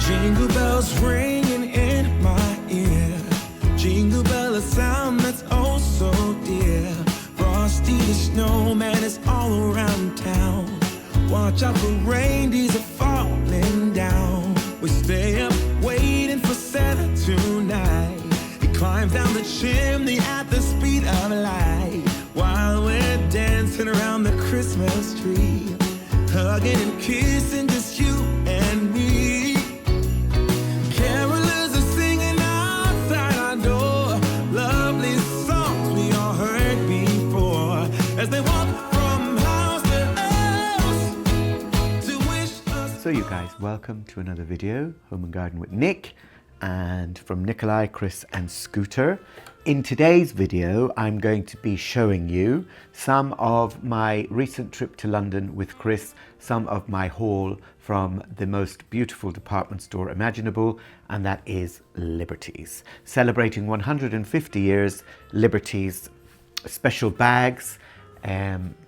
Jingle bells ringing in my ear. Jingle bell, a sound that's oh so dear. Frosty the snowman is all around town. Watch out for reindeers are falling down. We stay up waiting for Santa tonight. He climbs down the chimney at the speed of light. While we're dancing around the Christmas tree, hugging and kissing just you and me. Carolers are singing outside our door, lovely songs we all heard before, as they walk from house to house to wish us. So you guys, welcome to another video, Home and Garden with Nick, and from Nikolai, Chris and Scooter. In today's video, I'm going to be showing you some of my recent trip to London with Chris, some of my haul from the most beautiful department store imaginable, and that is Liberties. Celebrating 150 years, Liberties special bags.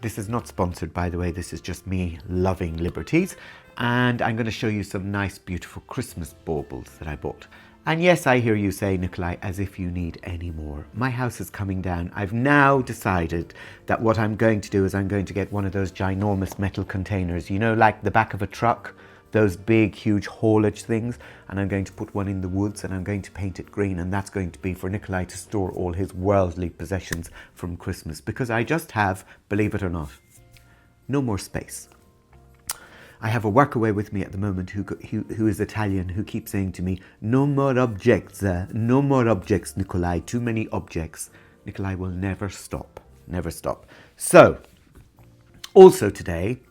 This is not sponsored, by the way, this is just me loving Liberties. And I'm going to show you some nice, beautiful Christmas baubles that I bought. And yes, I hear you say, Nikolai, as if you need any more. My house is coming down. I've now decided that what I'm going to do is I'm going to get one of those ginormous metal containers, you know, like the back of a truck, those big, huge haulage things. And I'm going to put one in the woods and I'm going to paint it green. And that's going to be for Nikolai to store all his worldly possessions from Christmas. Because I just have, believe it or not, no more space. I have a workaway with me at the moment who is Italian, who keeps saying to me, no more objects, Nikolai, too many objects. Nikolai will never stop, never stop. So, also today,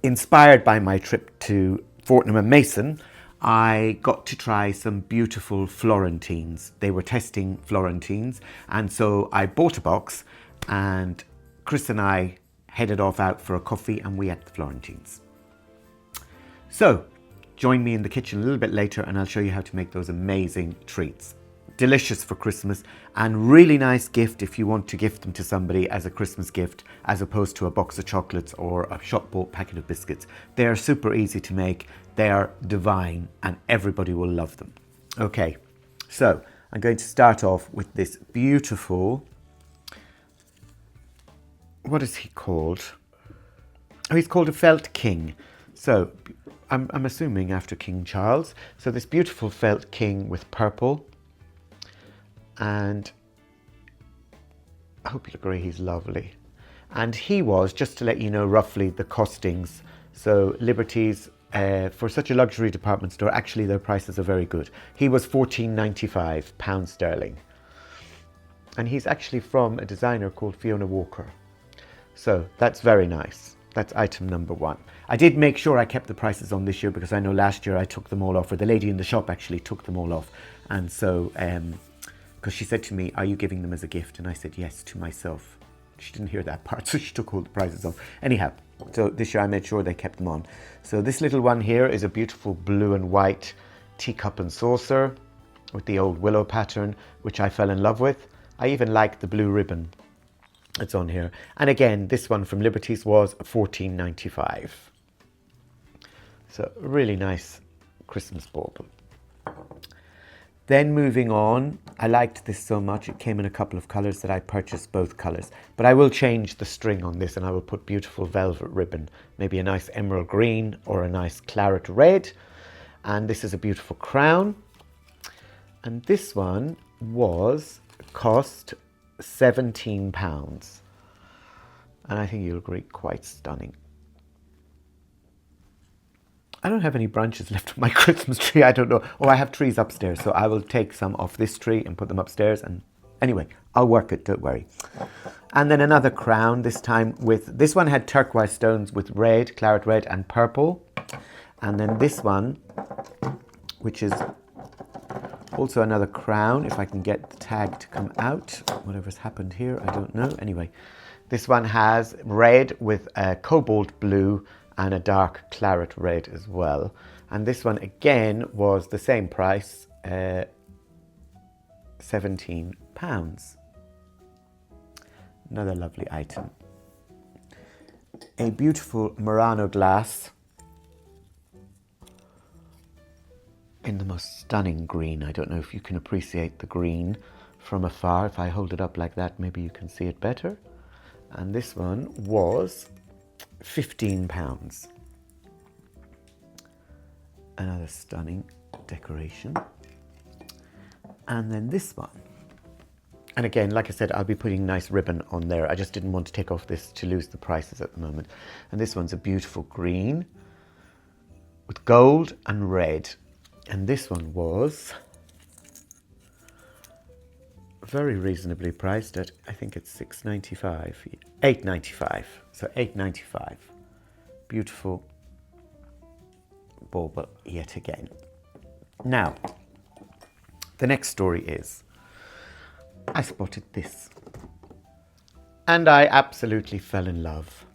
inspired by my trip to Fortnum and Mason, I got to try some beautiful Florentines. They were testing Florentines, and so I bought a box, and Chris and I headed off out for a coffee, and we ate the Florentines. So, join me in the kitchen a little bit later and I'll show you how to make those amazing treats. Delicious for Christmas and really nice gift if you want to gift them to somebody as a Christmas gift as opposed to a box of chocolates or a shop-bought packet of biscuits. They are super easy to make, they are divine and everybody will love them. Okay, so I'm going to start off with this beautiful, what is he called? Oh, he's called a felt king. So, I'm assuming after King Charles. So this beautiful felt king with purple. And I hope you'll agree he's lovely. And he was, just to let you know roughly the costings. So Liberties, for such a luxury department store, actually their prices are very good. He was £14.95 pounds sterling. And he's actually from a designer called Fiona Walker. So that's very nice. That's item number one. I did make sure I kept the prices on this year because I know last year I took them all off, or the lady in the shop actually took them all off. And so, because she said to me, are you giving them as a gift? And I said, yes, to myself. She didn't hear that part, so she took all the prices off. Anyhow, so this year I made sure they kept them on. So this little one here is a beautiful blue and white teacup and saucer with the old willow pattern, which I fell in love with. I even like the blue ribbon. It's on here. And again, this one from Liberties was £14.95. So really nice Christmas bauble. Then moving on, I liked this so much. It came in a couple of colours that I purchased both colours. But I will change the string on this and I will put beautiful velvet ribbon. Maybe a nice emerald green or a nice claret red. And this is a beautiful crown. And this one cost £17. And I think you'll agree, quite stunning. I don't have any branches left of my Christmas tree, I don't know. Oh, I have trees upstairs, so I will take some off this tree and put them upstairs. And anyway, I'll work it, don't worry. And then another crown, this time with, this one had turquoise stones with red, claret red and purple. And then this one, which is also another crown, if I can get the tag to come out. Whatever's happened here, I don't know. Anyway, this one has red with a cobalt blue and a dark claret red as well. And this one again was the same price, £17. Another lovely item. A beautiful Murano glass. in the most stunning green. I don't know if you can appreciate the green from afar. If I hold it up like that, maybe you can see it better. And this one was £15. Another stunning decoration. And then this one. And again, like I said, I'll be putting nice ribbon on there. I just didn't want to take off this to lose the prices at the moment. And this one's a beautiful green with gold and red. And this one was very reasonably priced at, I think it's £6.95, £8.95. So £8.95. Beautiful bauble yet again. Now, the next story is, I spotted this and I absolutely fell in love.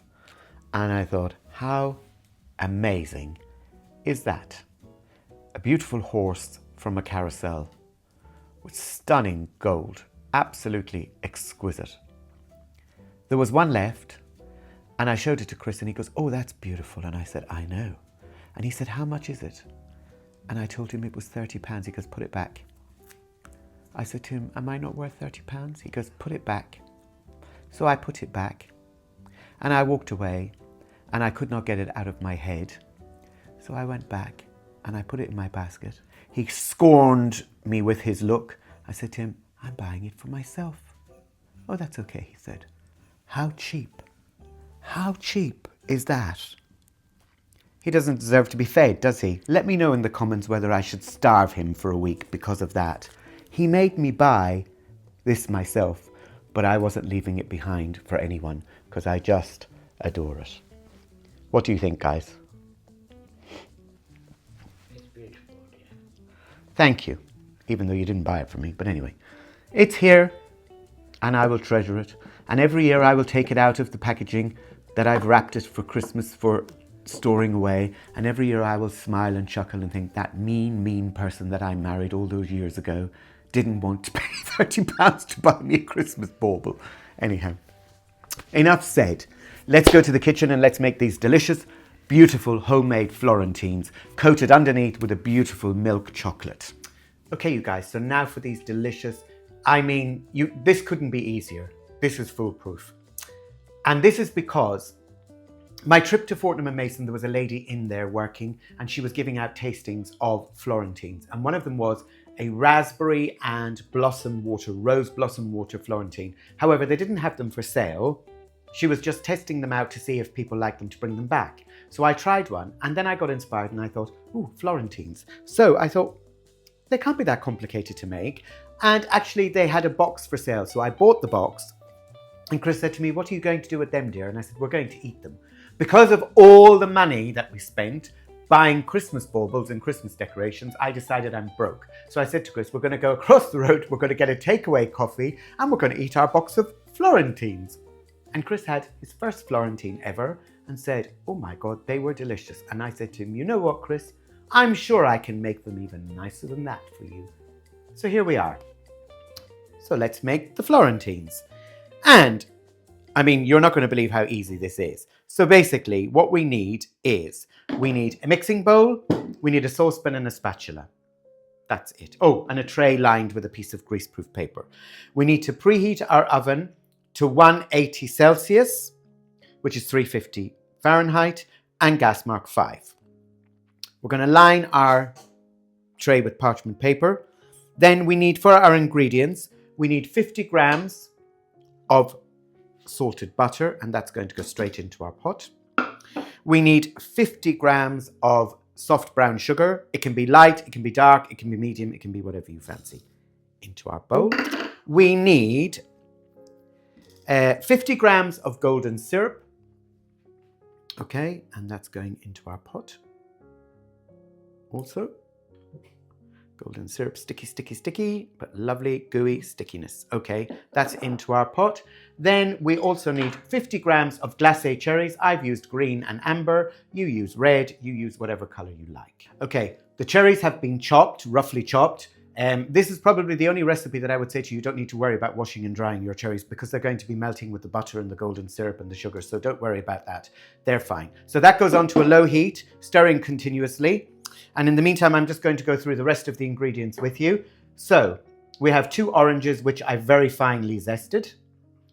And I thought, how amazing is that? A beautiful horse from a carousel with stunning gold, absolutely exquisite. There was one left and I showed it to Chris and he goes, oh, that's beautiful. And I said, I know. And he said, how much is it? And I told him it was £30. He goes, put it back. I said to him, am I not worth £30? He goes, put it back. So I put it back and I walked away and I could not get it out of my head. So I went back and I put it in my basket. He scorned me with his look. I said to him, I'm buying it for myself. Oh, that's okay, he said. How cheap? How cheap is that? He doesn't deserve to be fed, does he? Let me know in the comments whether I should starve him for a week because of that. He made me buy this myself, but I wasn't leaving it behind for anyone because I just adore it. What do you think, guys? It's beautiful, yeah. Thank you, even though you didn't buy it for me. But anyway, it's here and I will treasure it. And every year I will take it out of the packaging that I've wrapped it for Christmas for storing away. And every year I will smile and chuckle and think that mean person that I married all those years ago didn't want to pay £30 to buy me a Christmas bauble. Anyhow, enough said. Let's go to the kitchen and let's make these delicious, beautiful homemade Florentines coated underneath with a beautiful milk chocolate. Okay, you guys, so now for these delicious, this couldn't be easier. This is foolproof. And this is because my trip to Fortnum and Mason, there was a lady in there working and she was giving out tastings of Florentines. And one of them was a raspberry and rose blossom water Florentine. However, they didn't have them for sale. She was just testing them out to see if people liked them to bring them back. So I tried one and then I got inspired and I thought, ooh, Florentines. So I thought, they can't be that complicated to make. And actually they had a box for sale. So I bought the box and Chris said to me, what are you going to do with them, dear? And I said, we're going to eat them. Because of all the money that we spent buying Christmas baubles and Christmas decorations, I decided I'm broke. So I said to Chris, we're going to go across the road, we're going to get a takeaway coffee, and we're going to eat our box of Florentines. And Chris had his first Florentine ever and said, oh my God, they were delicious. And I said to him, you know what, Chris? I'm sure I can make them even nicer than that for you. So here we are. So let's make the Florentines. And you're not going to believe how easy this is. So basically what we need is, we need a mixing bowl, we need a saucepan and a spatula. That's it. Oh, and a tray lined with a piece of greaseproof paper. We need to preheat our oven to 180 Celsius, which is 350 Fahrenheit, and gas mark 5. We're going to line our tray with parchment paper. Then we need, for our ingredients, we need 50 grams of salted butter, and that's going to go straight into our pot. We need 50 grams of soft brown sugar. It can be light, it can be dark, it can be medium, it can be whatever you fancy. Into our bowl. We need 50 grams of golden syrup. Okay, and that's going into our pot. Also, golden syrup, sticky, but lovely, gooey stickiness. Okay, that's into our pot. Then we also need 50 grams of glacé cherries. I've used green and amber. You use red, you use whatever color you like. Okay, the cherries have been chopped, roughly chopped. This is probably the only recipe that I would say to you, you don't need to worry about washing and drying your cherries because they're going to be melting with the butter and the golden syrup and the sugar. So don't worry about that. They're fine. So that goes on to a low heat, stirring continuously. And in the meantime, I'm just going to go through the rest of the ingredients with you. So we have 2 oranges, which I very finely zested.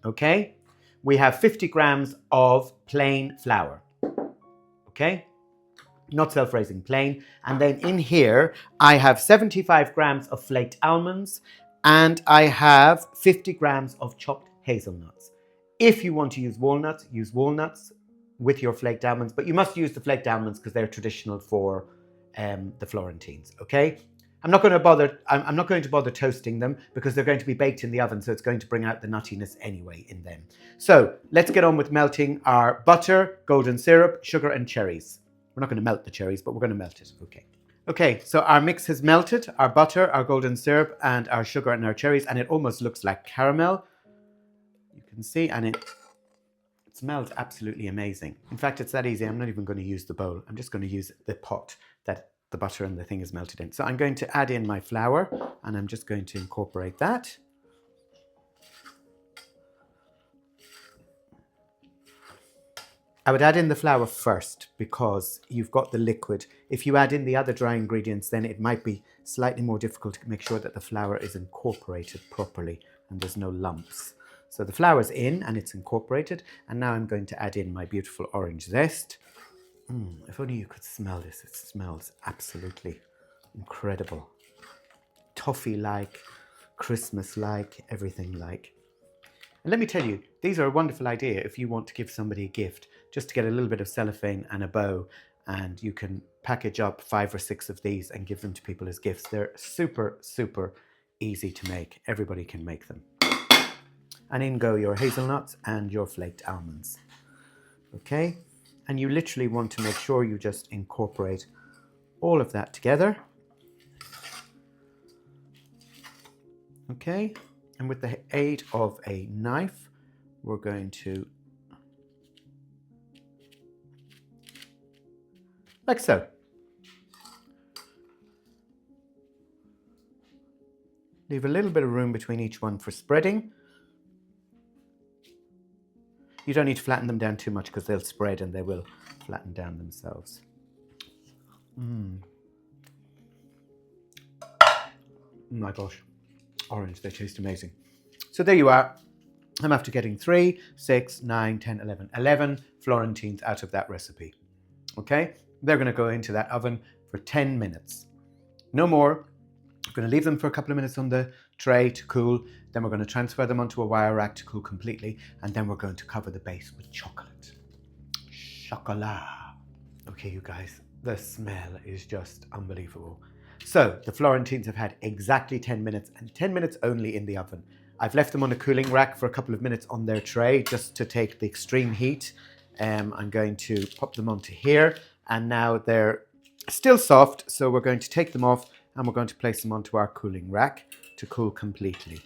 Okay. We have 50 grams of plain flour. Okay. Not self-raising, plain. And then in here, I have 75 grams of flaked almonds and I have 50 grams of chopped hazelnuts. If you want to use walnuts with your flaked almonds, but you must use the flaked almonds because they're traditional for the Florentines, okay? I'm not going to bother toasting them because they're going to be baked in the oven, so it's going to bring out the nuttiness anyway in them. So let's get on with melting our butter, golden syrup, sugar and cherries. We're not going to melt the cherries, but we're going to melt it, okay? Okay, so our mix has melted, our butter, our golden syrup and our sugar and our cherries, and it almost looks like caramel. You can see, and it smells absolutely amazing. In fact, it's that easy. I'm not even going to use the bowl. I'm just going to use the pot that the butter and the thing is melted in. So I'm going to add in my flour and I'm just going to incorporate that. I would add in the flour first because you've got the liquid. If you add in the other dry ingredients, then it might be slightly more difficult to make sure that the flour is incorporated properly and there's no lumps. So the flour's in and it's incorporated. And now I'm going to add in my beautiful orange zest. If only you could smell this. It smells absolutely incredible. Toffee-like, Christmas-like, everything-like. And let me tell you, these are a wonderful idea if you want to give somebody a gift, just to get a little bit of cellophane and a bow, and you can package up 5 or 6 of these and give them to people as gifts. They're super, super easy to make. Everybody can make them. And in go your hazelnuts and your flaked almonds. Okay? And you literally want to make sure you just incorporate all of that together. Okay? And with the aid of a knife, we're going to, like so. Leave a little bit of room between each one for spreading. You don't need to flatten them down too much because they'll spread and they will flatten down themselves. Oh my gosh. Orange, they taste amazing. So there you are. I'm after getting 3, 6, 9, 10, 11 Florentines out of that recipe. Okay? They're going to go into that oven for 10 minutes. No more. I'm going to leave them for a couple of minutes on the tray to cool. Then we're going to transfer them onto a wire rack to cool completely. And then we're going to cover the base with chocolate. Chocolat. Okay, you guys, the smell is just unbelievable. So the Florentines have had exactly 10 minutes and 10 minutes only in the oven. I've left them on a cooling rack for a couple of minutes on their tray just to take the extreme heat. I'm going to pop them onto here and now they're still soft. So we're going to take them off and we're going to place them onto our cooling rack to cool completely.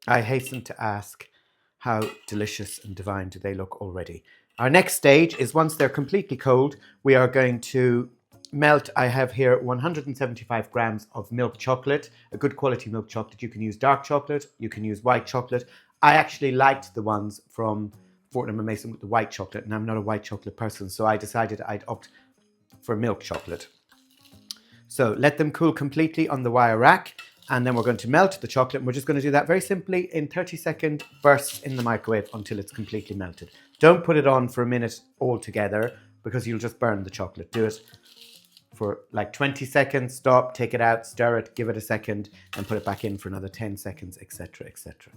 I hasten to ask, how delicious and divine do they look already? Our next stage is once they're completely cold, we are going to melt. I have here 175 grams of milk chocolate, a good quality milk chocolate. You can use dark chocolate, you can use white chocolate. I actually liked the ones from Fortnum & Mason with the white chocolate, and I'm not a white chocolate person, so I decided I'd opt for milk chocolate. So let them cool completely on the wire rack, and then we're going to melt the chocolate, and we're just going to do that very simply in 30-second bursts in the microwave until it's completely melted. Don't put it on for a minute altogether because you'll just burn the chocolate. Do it for like 20 seconds, stop, take it out, stir it, give it a second, and put it back in for another 10 seconds, etc., etc.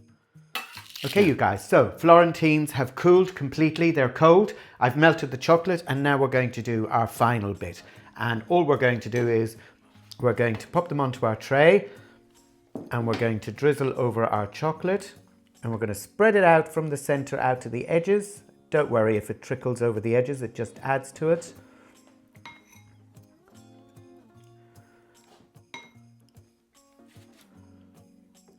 Okay, you guys, so Florentines have cooled completely. They're cold. I've melted the chocolate, and now we're going to do our final bit. And all we're going to do is we're going to pop them onto our tray, and we're going to drizzle over our chocolate, and we're going to spread it out from the center out to the edges. Don't worry if it trickles over the edges, it just adds to it.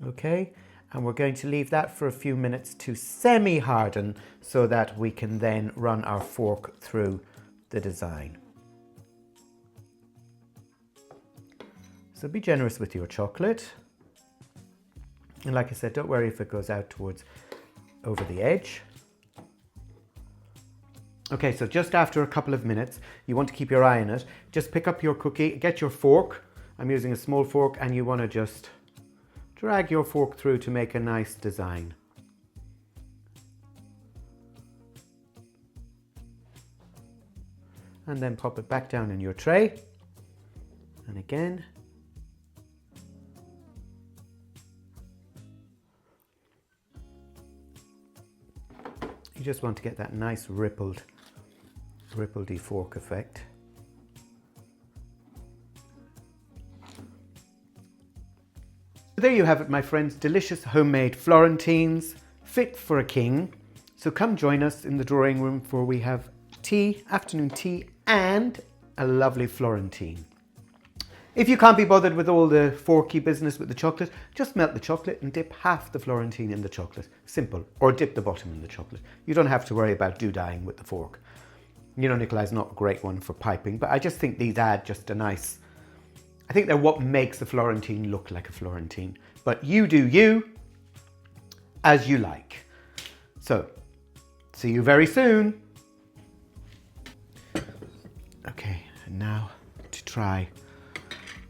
Okay, and we're going to leave that for a few minutes to semi-harden so that we can then run our fork through the design. So be generous with your chocolate. And like I said, don't worry if it goes out towards over the edge. Okay, so just after a couple of minutes, you want to keep your eye on it. Just pick up your cookie, get your fork. I'm using a small fork, and you want to just drag your fork through to make a nice design. And then pop it back down in your tray. And again. You just want to get that nice rippledy fork effect. There you have it, my friends, delicious homemade Florentines, fit for a king. So come join us in the drawing room, for we have tea, afternoon tea, and a lovely Florentine. If you can't be bothered with all the forky business with the chocolate, just melt the chocolate and dip half the Florentine in the chocolate. Simple. Or dip the bottom in the chocolate. You don't have to worry about doodaing with the fork. You know, Nikolai's not a great one for piping, but I just think these add just a nice... I think they're what makes the Florentine look like a Florentine. But you do you, as you like. So, see you very soon. Okay, and now to try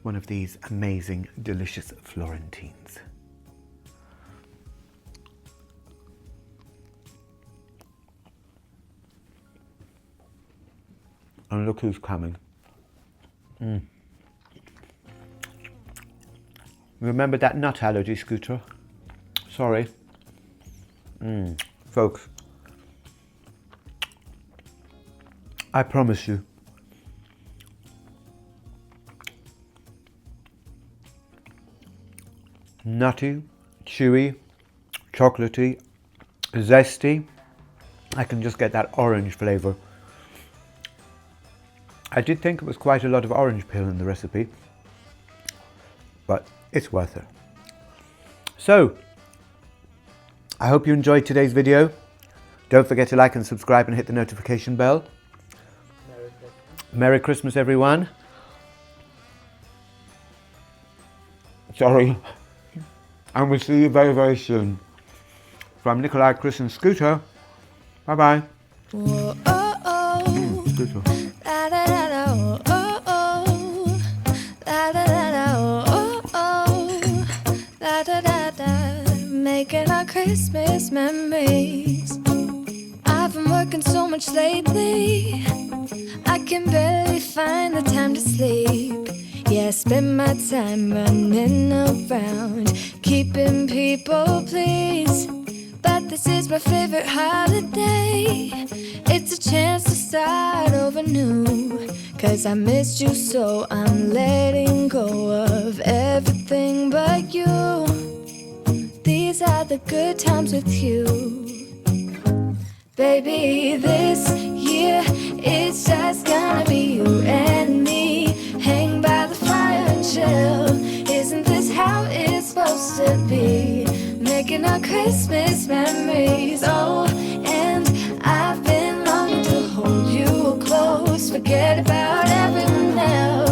one of these amazing, delicious Florentines. And look who's coming. Remember that nut allergy, Scooter? Sorry. Folks, I promise you, nutty, chewy, chocolatey, zesty. I can just get that orange flavour. I did think it was quite a lot of orange peel in the recipe, but it's worth it. So, I hope you enjoyed today's video. Don't forget to like and subscribe and hit the notification bell. Merry Christmas. Merry Christmas, everyone. Sorry. And we'll see you very, very soon. From Nikolai, Chris and Scooter. Bye-bye. Whoa, oh, oh. Scooter. La, da, da, da, oh, oh, oh. La, da, da, da, oh, oh, oh. La, da, da, da. Making our Christmas memories. I've been working so much lately, I can barely find the time to sleep. Yeah, I spend my time running around, keeping people pleased. But this is my favorite holiday. It's a chance to start over new. 'Cause I missed you, so I'm letting go of everything but you. These are the good times with you. Baby, this year it's just gonna be you and me. Hang by the fire and chill. Isn't this how it's supposed to be? Making our Christmas memories. Oh, and I've been longing to hold you close. Forget about everyone else.